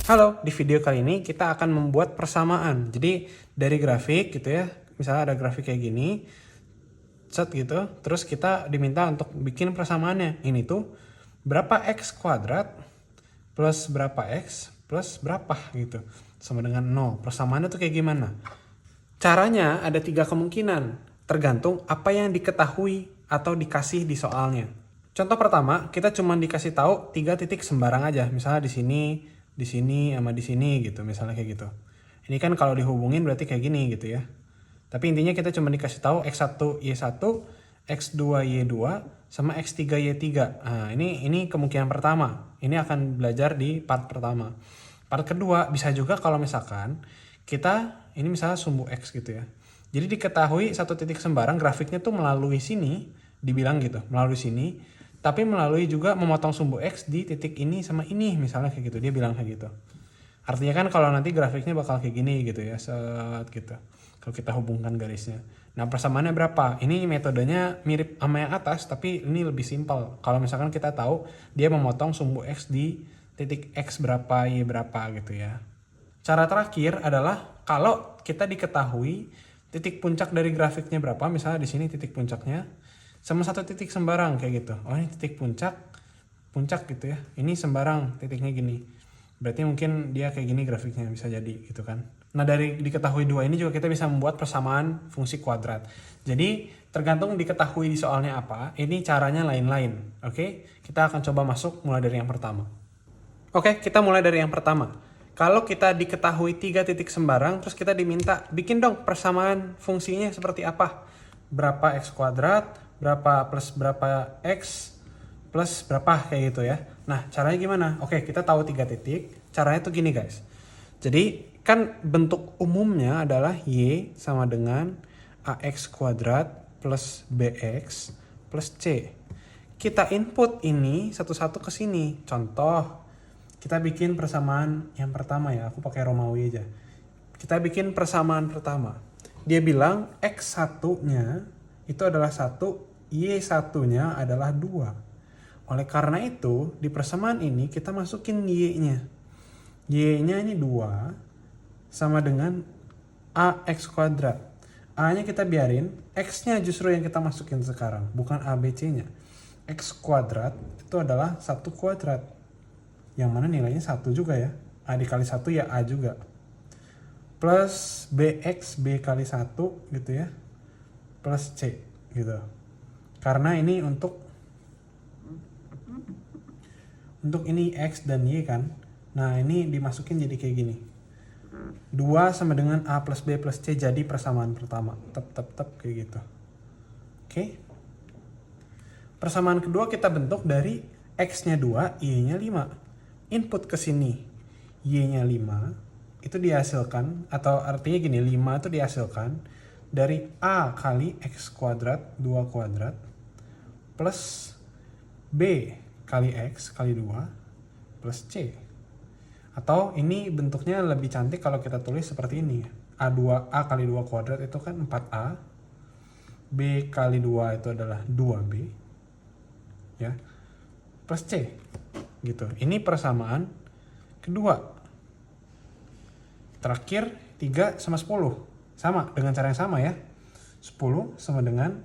Halo, di video kali ini kita akan membuat persamaan. Jadi dari grafik gitu ya, misalnya ada grafik kayak gini, set gitu, terus kita diminta untuk bikin persamaannya. Ini tuh berapa x kuadrat plus berapa x plus berapa gitu, sama dengan 0. Persamaannya tuh kayak gimana? Caranya ada 3 kemungkinan, tergantung apa yang diketahui atau dikasih di soalnya. Contoh pertama, kita cuma dikasih tahu 3 titik sembarang aja, misalnya di sini, sama di sini gitu, misalnya kayak gitu. Ini kan kalau dihubungin berarti kayak gini gitu ya. Tapi intinya kita cuma dikasih tahu x1 y1, x2 y2 sama x3 y3. Nah, ini kemungkinan pertama. Ini akan belajar di part pertama. Part kedua bisa juga kalau misalkan kita ini misalnya sumbu x gitu ya. Jadi diketahui satu titik sembarang grafiknya tuh melalui sini, dibilang gitu, melalui sini, tapi melalui juga memotong sumbu x di titik ini sama ini, misalnya kayak gitu. Dia bilang kayak gitu. Artinya kan kalau nanti grafiknya bakal kayak gini gitu ya, set gitu. Kalau kita hubungkan garisnya. Nah, persamaannya berapa? Ini metodenya mirip sama yang atas, tapi ini lebih simpel. Kalau misalkan kita tahu dia memotong sumbu x di titik x berapa, y berapa gitu ya. Cara terakhir adalah kalau kita diketahui titik puncak dari grafiknya berapa, misalnya di sini titik puncaknya, sama satu titik sembarang kayak gitu. Oh, ini titik puncak gitu ya. Ini sembarang titiknya gini. Berarti mungkin dia kayak gini grafiknya, bisa jadi gitu kan. Nah, dari diketahui dua ini juga kita bisa membuat persamaan fungsi kuadrat. Jadi tergantung diketahui di soalnya apa, ini caranya lain-lain. Oke, kita akan coba masuk mulai dari yang pertama. Oke, kita mulai dari yang pertama. Kalau kita diketahui 3 titik sembarang, terus kita diminta bikin dong persamaan fungsinya seperti apa. Berapa x kuadrat, berapa plus berapa x plus berapa kayak gitu ya. Nah, caranya gimana? Oke, kita tahu 3 titik. Caranya tuh gini guys. Jadi kan bentuk umumnya adalah y sama dengan ax kuadrat plus bx plus c. Kita input ini satu-satu ke sini. Contoh, kita bikin persamaan yang pertama ya, aku pakai Romawi aja. Kita bikin persamaan pertama. Dia bilang x1-nya itu adalah 1, y1-nya adalah 2. Oleh karena itu, di persamaan ini kita masukin y-nya. Y-nya ini 2 sama dengan ax kuadrat. A-nya kita biarin, x-nya justru yang kita masukin sekarang, bukan a, b, c-nya. X kuadrat itu adalah 1 kuadrat. Yang mana nilainya 1 juga ya. A dikali 1 ya A juga. Plus BX B kali 1 gitu ya. Plus C gitu. Karena ini untuk ini X dan Y kan. Nah, ini dimasukin jadi kayak gini. 2 sama dengan A plus B plus C jadi persamaan pertama. Tep kayak gitu. Oke. Persamaan kedua kita bentuk dari X-nya 2, Y-nya 5. Input ke sini y-nya 5 itu dihasilkan, atau artinya gini, 5 itu dihasilkan dari a kali x kuadrat 2 kuadrat plus b kali x kali 2 plus c. Atau ini bentuknya lebih cantik kalau kita tulis seperti ini, a kali 2 kuadrat itu kan 4a, b kali 2 itu adalah 2b ya, plus c gitu. Ini persamaan kedua. Terakhir 3 sama 10. Sama dengan cara yang sama ya. 10 sama dengan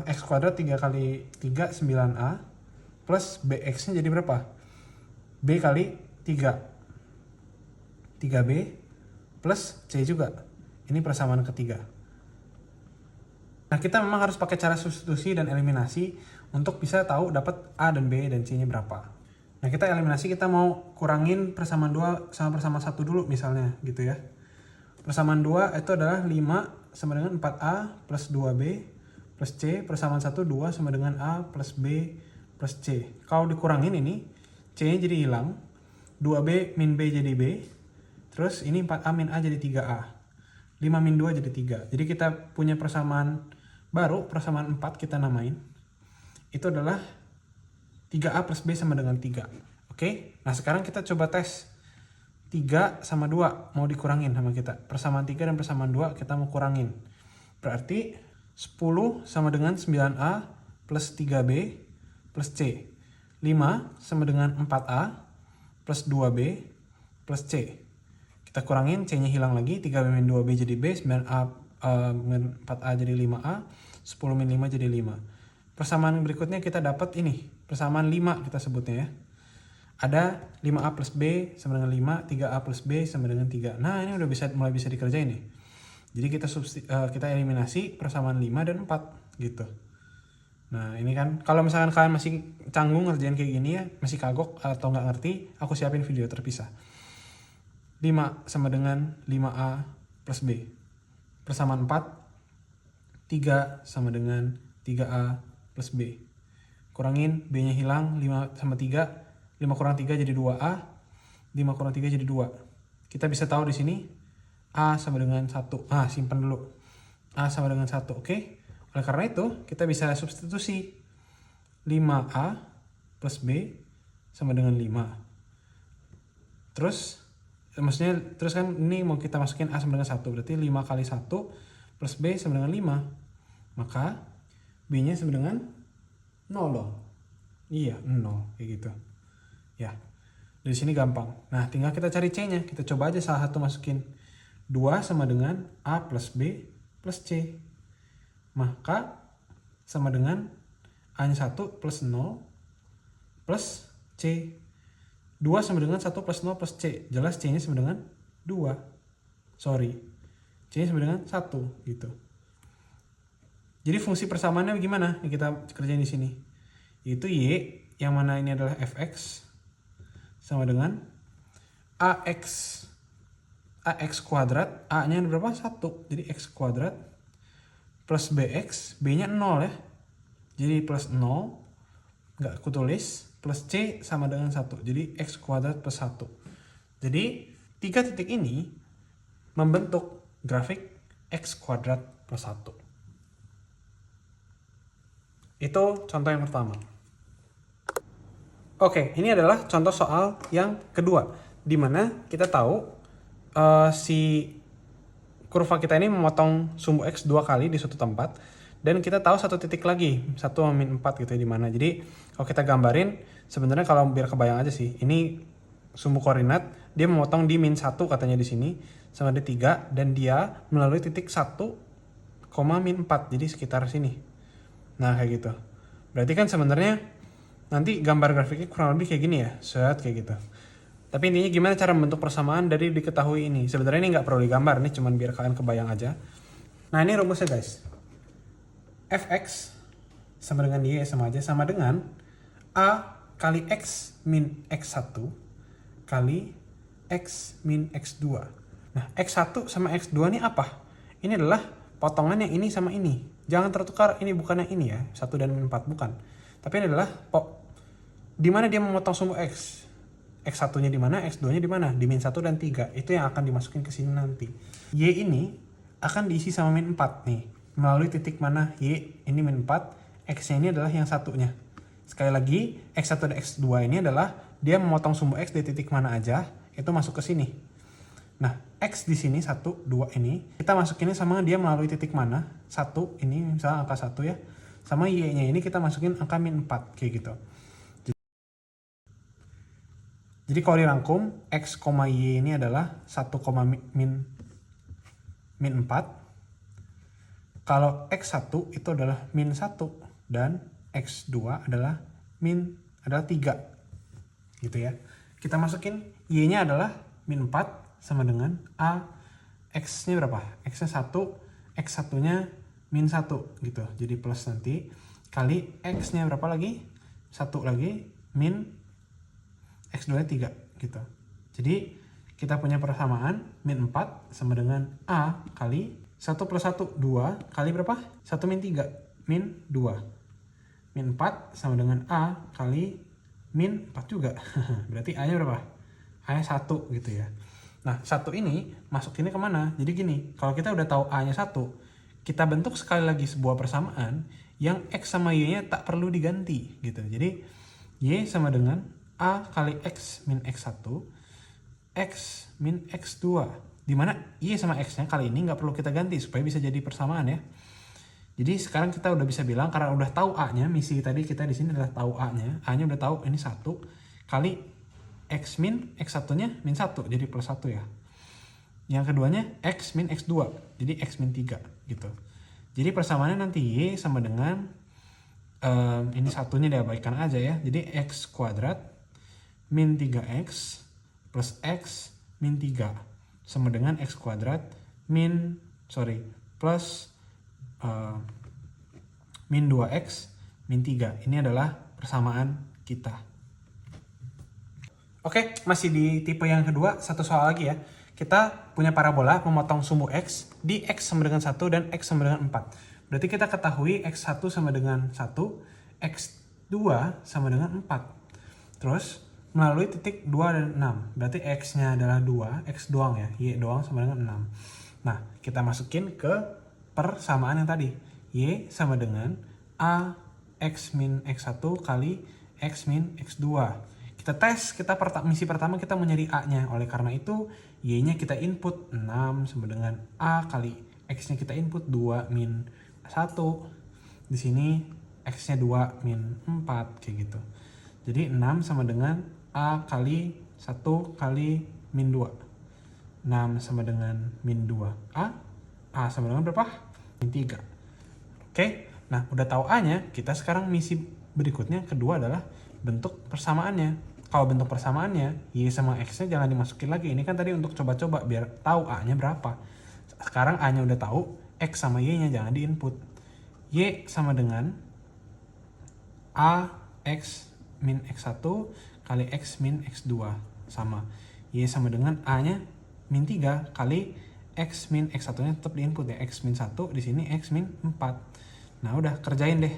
x kuadrat 3 kali 3 9a plus bx-nya jadi berapa? B kali 3. 3b plus c juga. Ini persamaan ketiga. Nah, kita memang harus pakai cara substitusi dan eliminasi untuk bisa tahu dapat A dan B dan C-nya berapa. Nah, kita eliminasi, kita mau kurangin persamaan 2 sama persamaan 1 dulu misalnya gitu ya. Persamaan 2 itu adalah 5 sama dengan 4A plus 2B plus C. Persamaan 1 2 sama dengan A plus B plus C. Kalau dikurangin ini, C-nya jadi hilang. 2B min B jadi B. Terus ini 4A min A jadi 3A. 5 min 2 jadi 3. Jadi kita punya persamaan baru, persamaan 4 kita namain. Itu adalah 3A plus B sama dengan 3. Oke? Nah, sekarang kita coba tes. 3 sama 2 mau dikurangin sama kita. Persamaan 3 dan persamaan 2 kita mau kurangin. Berarti 10 sama dengan 9A plus 3B plus C. 5 sama dengan 4A plus 2B plus C. Kita kurangin, C-nya hilang lagi, 3B min 2B jadi B, 9A min 4A jadi 5A, 10 min 5 jadi 5. Persamaan berikutnya kita dapat ini, persamaan 5 kita sebutnya ya. Ada 5A plus B sama dengan 5, 3A plus B sama dengan 3. Nah ini udah mulai bisa dikerjain nih. Jadi kita eliminasi persamaan 5 dan 4 gitu. Nah ini kan, kalau misalkan kalian masih canggung ngerjain kayak gini ya, masih kagok atau nggak ngerti, aku siapin video terpisah. 5 sama dengan 5A plus B. Persamaan 4, 3 sama dengan 3A plus B. Kurangin, B-nya hilang, 5 sama 3, 5 kurang 3 jadi 2A, 5 kurang 3 jadi 2. Kita bisa tahu di sini, A sama dengan 1. Simpan dulu. A sama dengan 1, oke? Oleh karena itu, kita bisa substitusi 5A plus B sama dengan 5. Terus kan ini mau kita masukin A sama dengan 1. Berarti 5 kali 1 plus B sama dengan 5. Maka B-nya sama dengan 0 dong. Iya, 0. Kayak gitu. Ya, dari sini gampang. Nah, tinggal kita cari C-nya. Kita coba aja salah satu masukin. 2 sama dengan A plus B plus C. Maka sama dengan A-nya 1 plus 0 plus C. 2 sama dengan 1 plus 0 plus C. Jelas C-nya sama dengan 2. C-nya sama dengan 1 gitu. Jadi fungsi persamaannya gimana? Yang kita kerjain di sini. Yaitu Y, yang mana ini adalah fx sama dengan AX kuadrat, A-nya berapa? 1. Jadi X kuadrat plus BX, B-nya 0 ya. Jadi plus 0, nggak aku tulis, plus C sama dengan 1. Jadi X kuadrat plus 1. Jadi 3 titik ini membentuk grafik X kuadrat plus 1. Itu contoh yang pertama. Oke, ini adalah contoh soal yang kedua, di mana kita tahu si kurva kita ini memotong sumbu X 2 kali di suatu tempat, dan kita tahu satu titik lagi, 1 min 4 gitu ya, di mana. Jadi kalau kita gambarin, sebenarnya kalau biar kebayang aja sih, ini sumbu koordinat, dia memotong di min 1 katanya di sini, sama di 3, dan dia melalui titik 1, min 4, jadi sekitar sini. Nah kayak gitu. Berarti kan sebenarnya nanti gambar grafiknya kurang lebih kayak gini ya, set kayak gitu. Tapi intinya gimana cara membentuk persamaan dari diketahui ini. Sebenarnya ini nggak perlu digambar nih, cuman biar kalian kebayang aja. Nah ini rumusnya guys. Fx sama dengan Y sama aja, sama dengan A kali X min X1 kali X min X2. Nah X1 sama X2 ini apa? Ini adalah potongan yang ini sama ini. Jangan tertukar, ini bukan yang ini ya, 1 dan min 4, bukan. Tapi ini adalah di mana dia memotong sumbu X. X1-nya di mana, X2-nya di mana? Di min 1 dan 3. Itu yang akan dimasukin ke sini nanti. Y ini akan diisi sama min 4 nih. Melalui titik mana? Y ini min 4, X-nya ini adalah yang satunya. Sekali lagi, X1 dan X2 ini adalah dia memotong sumbu X di titik mana aja, itu masuk ke sini. Nah, X di sini 1, 2 ini, kita masukinnya sama dia melalui titik mana? 1, ini misalnya angka 1 ya. Sama Y-nya ini kita masukin angka min 4, kayak gitu. Jadi kalau dirangkum, X, Y ini adalah 1, min 4. Kalau X1 itu adalah min 1, dan X2 adalah 3. Gitu ya. Kita masukin Y-nya adalah min 4 sama dengan A. X-nya berapa? X-nya 1, X1-nya min 1 gitu. Jadi plus nanti kali X-nya berapa lagi? 1 lagi min X2-nya 3 gitu. Jadi kita punya persamaan min 4 sama dengan A kali 1 plus 1, 2 kali berapa? 1 min 3, min 2. Min 4 sama dengan A kali min 4 juga. Berarti A-nya berapa? A-nya 1 gitu ya. Nah, 1 ini masukinnya kemana? Jadi gini, kalau kita udah tahu A-nya 1, kita bentuk sekali lagi sebuah persamaan yang X sama Y-nya tak perlu diganti gitu. Jadi Y sama dengan A kali X min X1, X min X2. Dimana Y sama X-nya kali ini nggak perlu kita ganti supaya bisa jadi persamaan ya. Jadi sekarang kita udah bisa bilang, karena udah tahu A-nya, misi tadi kita di sini adalah tahu A-nya. A-nya udah tahu, ini 1 kali X min X1 nya min 1 jadi plus 1 ya. Yang keduanya X min X2 jadi X min 3 gitu. Jadi persamaannya nanti Y sama dengan ini satunya diabaikan aja ya. Jadi X kuadrat min 3X plus X min 3 sama dengan X kuadrat plus min 2X min 3. Ini adalah persamaan kita. Oke, masih di tipe yang kedua, satu soal lagi ya. Kita punya parabola memotong sumbu X di X sama dengan 1 dan X sama dengan 4. Berarti kita ketahui X1 sama dengan 1, X2 sama dengan 4. Terus melalui titik 2 dan 6. Berarti X-nya adalah 2, X doang ya, Y doang sama dengan 6. Nah, kita masukin ke persamaan yang tadi. Y sama dengan A X min X1 kali X min X2. Kita tes, misi pertama kita mau nyari A-nya. Oleh karena itu, Y-nya kita input 6 sama dengan A kali X-nya kita input 2 min 1. Di sini X-nya 2 min 4 kayak gitu. Jadi 6 sama dengan A kali 1 kali min 2. 6 sama dengan min 2. A sama dengan berapa? Min 3. Oke, nah udah tahu A-nya, kita sekarang misi berikutnya kedua adalah bentuk persamaannya. Kalau bentuk persamaannya, Y sama X-nya jangan dimasukin lagi. Ini kan tadi untuk coba-coba biar tahu A-nya berapa. Sekarang A-nya udah tahu, X sama Y-nya jangan diinput. Y sama dengan A X min X1 kali X min X2 sama. Y sama dengan A-nya min 3 kali X min X1-nya tetap diinput ya. X min 1, di sini X min 4. Nah udah, kerjain deh.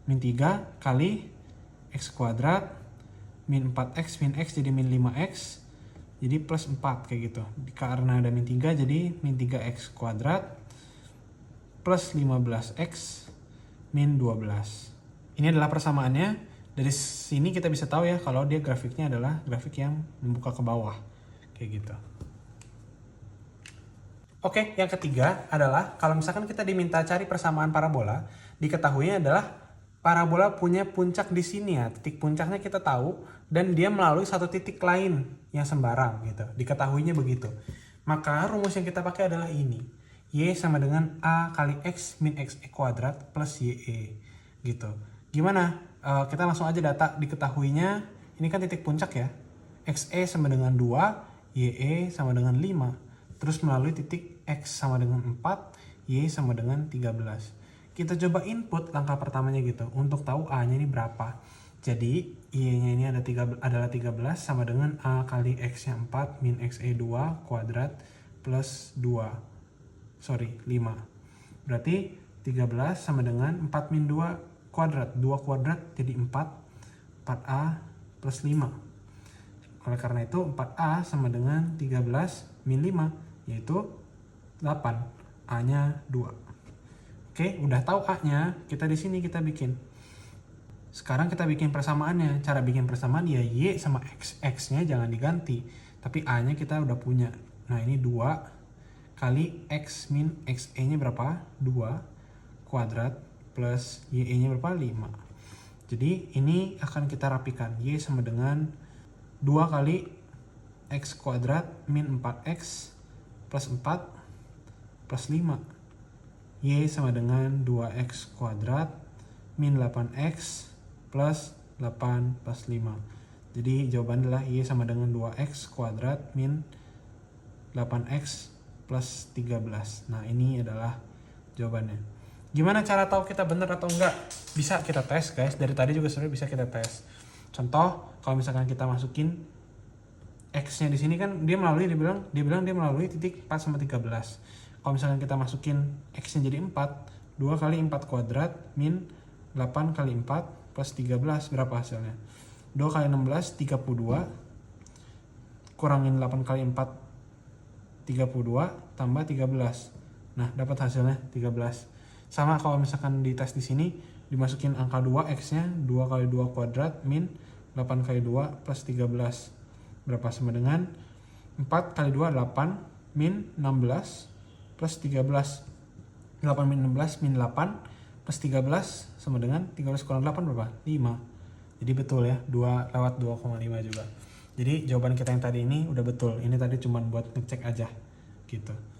Min 3 kali X kuadrat min 4X min X jadi min 5X jadi plus 4 kayak gitu. Karena ada min 3 jadi min 3X kuadrat plus 15X min 12. Ini adalah persamaannya. Dari sini kita bisa tahu ya kalau dia grafiknya adalah grafik yang membuka ke bawah kayak gitu. Oke, yang ketiga adalah kalau misalkan kita diminta cari persamaan parabola, diketahuinya adalah parabola punya puncak di sini ya, titik puncaknya kita tahu dan dia melalui satu titik lain yang sembarang gitu. Diketahuinya begitu. Maka rumus yang kita pakai adalah ini. Y sama dengan A kali X min XE kuadrat plus YE gitu. Gimana? Kita langsung aja data diketahuinya. Ini kan titik puncak ya. XE sama dengan 2, YE sama dengan 5. Terus melalui titik X sama dengan 4, Y sama dengan 13. Kita coba input langkah pertamanya gitu untuk tahu A-nya ini berapa. Jadi Y-nya ini adalah 13 sama dengan A kali X-nya 4 min XE2 kuadrat plus 5. Berarti 13 sama dengan 4 min 2 kuadrat. 2 kuadrat jadi 4. 4A plus 5. Oleh karena itu 4A sama dengan 13 min 5 yaitu 8. A-nya 2. Oke, udah tahu A-nya, kita di sini kita bikin. Sekarang kita bikin persamaannya. Cara bikin persamaan ya Y sama X-nya jangan diganti. Tapi A-nya kita udah punya. Nah, ini 2 kali X min XE-nya berapa? 2 kuadrat plus YE-nya berapa? 5. Jadi ini akan kita rapikan. Y sama dengan 2 kali X kuadrat min 4X plus 4 plus 5. Y sama dengan 2X kuadrat min 8X plus 8 plus 5. Jadi jawabannya adalah Y sama dengan 2X kuadrat min 8X plus 13. Nah ini adalah jawabannya. Gimana cara tahu kita benar atau enggak? Bisa kita tes guys. Dari tadi juga sebenarnya bisa kita tes. Contoh kalau misalkan kita masukin X-nya di sini kan dia bilang dia melalui titik 4 sama 13. Kalau misalkan kita masukin X-nya jadi 4, 2 kali 4 kuadrat min 8 kali 4 plus 13, berapa hasilnya? 2 kali 16, 32, kurangin 8 kali 4, 32, tambah 13. Nah, dapat hasilnya 13. Sama kalau misalkan di tes di sini, dimasukin angka 2, X-nya 2 kali 2 kuadrat min 8 kali 2 plus 13. Berapa sama dengan 4 kali 2, 8 min 16 plus 13. 8 min 16 min 8 plus 13 sama dengan 13 kurang 8 berapa? 5. Jadi betul ya, 2 lewat 2,5 juga. Jadi jawaban kita yang tadi ini udah betul. Ini tadi cuma buat ngecek aja gitu.